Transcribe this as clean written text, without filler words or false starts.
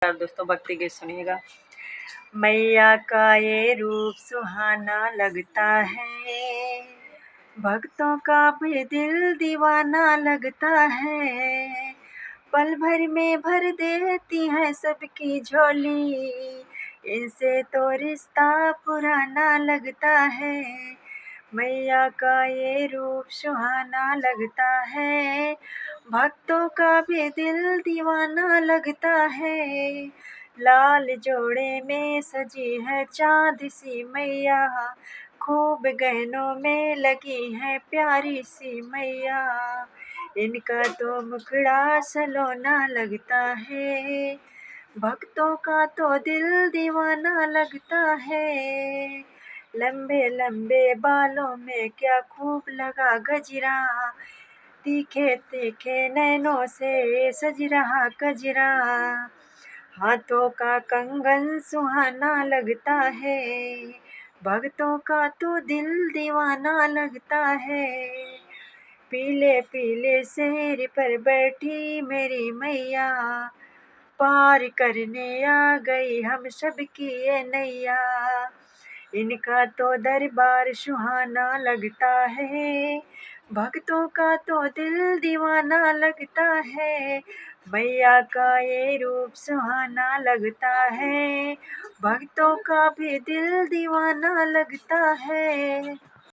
दोस्तों भक्ति गीत सुनिएगा। मैया का ये रूप सुहाना लगता है, भक्तों का भी दिल दीवाना लगता है। पल भर में भर देती है सबकी झोली, इनसे तो रिश्ता पुराना लगता है। मैया का ये रूप सुहाना लगता है, भक्तों का भी दिल दीवाना लगता है। लाल जोड़े में सजी है चाँद सी मैया, खूब गहनों में लगी है प्यारी सी मैया। इनका तो मुखड़ा सलोना लगता है, भक्तों का तो दिल दीवाना लगता है। लंबे लंबे बालों में क्या खूब लगा गजरा, तीखे तीखे नैनों से सज रहा गजरा। हाथों का कंगन सुहाना लगता है, भक्तों का तो दिल दीवाना लगता है। पीले पीले शेर पर बैठी मेरी मैया, पार करने आ गई हम सबकी ये नैया। इनका तो दरबार सुहाना लगता है, भक्तों का तो दिल दीवाना लगता है। मैया का ये रूप सुहाना लगता है, भक्तों का भी दिल दीवाना लगता है।